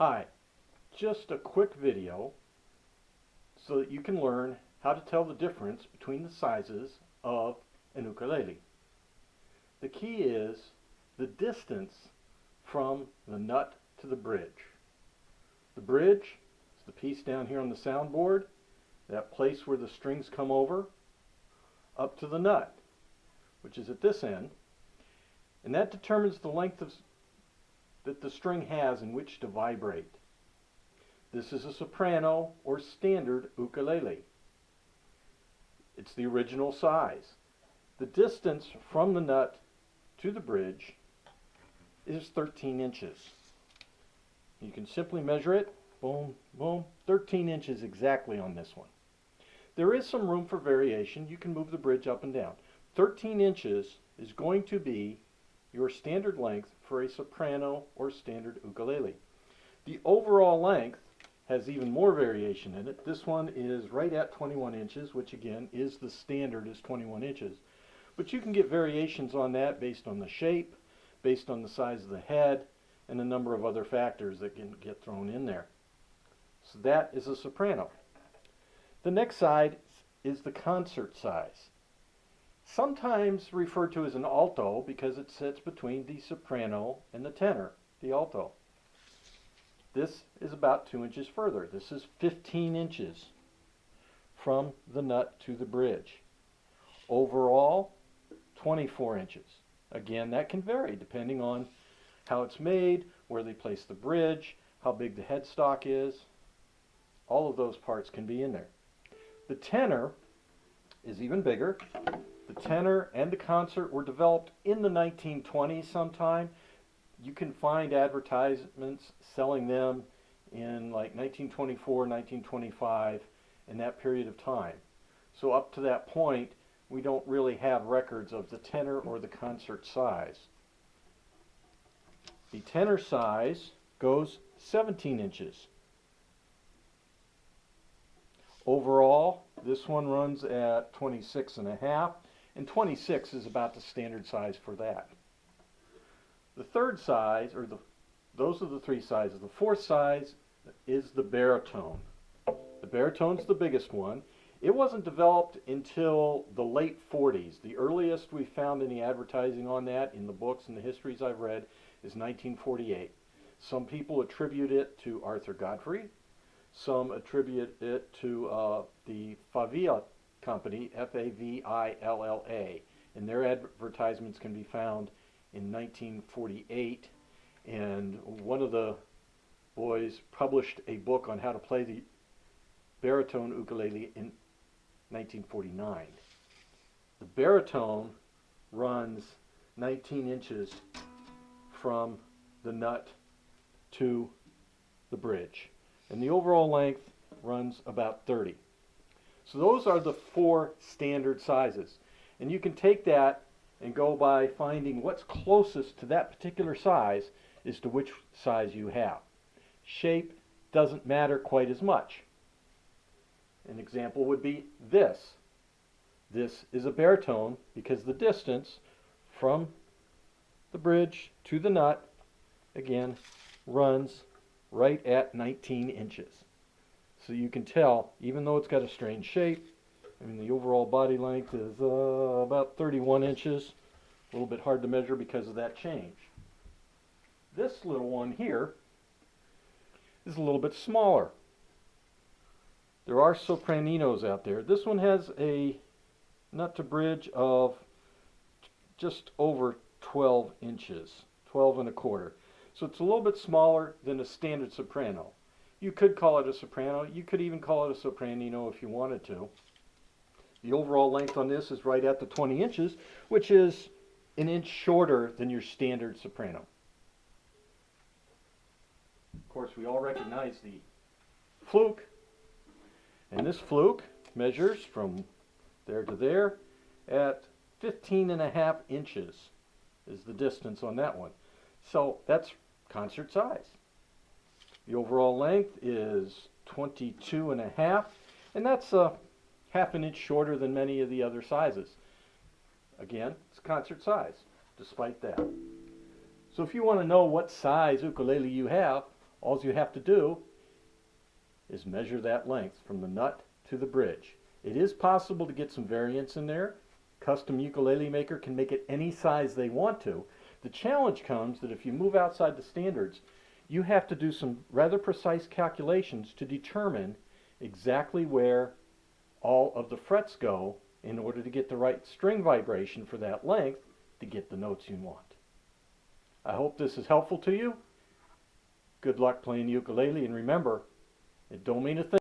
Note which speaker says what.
Speaker 1: Hi, just a quick video so that you can learn how to tell the difference between the sizes of an ukulele. The key is the distance from the nut to the bridge. The bridge is the piece down here on the soundboard, that place where the strings come over, up to the nut, which is at this end, and that determines the length that the string has in which to vibrate. This is a soprano or standard ukulele. It's the original size. The distance from the nut to the bridge is 13 inches. You can simply measure it, boom, boom, 13 inches exactly on this one. There is some room for variation. You can move the bridge up and down. 13 inches is going to be your standard length for a soprano or standard ukulele. The overall length has even more variation in it. This one is right at 21 inches, which again is the standard is 21 inches. But you can get variations on that based on the shape, based on the size of the head, and a number of other factors that can get thrown in there. So that is a soprano. The next side is the concert size. Sometimes referred to as an alto because it sits between the soprano and the tenor, the alto. This is about 2 inches further. This is 15 inches from the nut to the bridge. Overall, 24 inches. Again, that can vary depending on how it's made, where they place the bridge, how big the headstock is. All of those parts can be in there. The tenor is even bigger. The tenor and the concert were developed in the 1920s sometime. You can find advertisements selling them in like 1924, 1925, in that period of time. So up to that point, we don't really have records of the tenor or the concert size. The tenor size goes 17 inches. Overall, this one runs at 26 and a half, and 26 is about the standard size for that. The third size, those are the three sizes. The fourth size is the baritone. The baritone's the biggest one. It wasn't developed until the late 40s. The earliest we found any advertising on that in the books and the histories I've read is 1948. Some people attribute it to Arthur Godfrey. Some attribute it to the Favilla Company, F-A-V-I-L-L-A, and their advertisements can be found in 1948, and one of the boys published a book on how to play the baritone ukulele in 1949. The baritone runs 19 inches from the nut to the bridge, and the overall length runs about 30. So those are the four standard sizes, and you can take that and go by finding what's closest to that particular size as to which size you have. Shape doesn't matter quite as much. An example would be this. This is a baritone because the distance from the bridge to the nut, again, runs right at 19 inches. So you can tell, even though it's got a strange shape, I mean, the overall body length is about 31 inches. A little bit hard to measure because of that change. This little one here is a little bit smaller. There are sopraninos out there. This one has a nut to bridge of just over 12 inches, 12 and a quarter. So it's a little bit smaller than a standard soprano. You could call it a soprano. You could even call it a sopranino if you wanted to. The overall length on this is right at the 20 inches, which is an inch shorter than your standard soprano. Of course, we all recognize the fluke, and this fluke measures from there to there at 15 and a half inches is the distance on that one. So that's concert size. The overall length is 22 and a half, and that's half an inch shorter than many of the other sizes. Again, it's concert size, despite that. So if you want to know what size ukulele you have, All you have to do is measure that length from the nut to the bridge. It is possible to get some variance in there. Custom ukulele maker can make it any size they want to. The challenge comes that if you move outside the standards, you have to do some rather precise calculations to determine exactly where all of the frets go in order to get the right string vibration for that length to get the notes you want. I hope this is helpful to you. Good luck playing ukulele, and remember, it don't mean a thing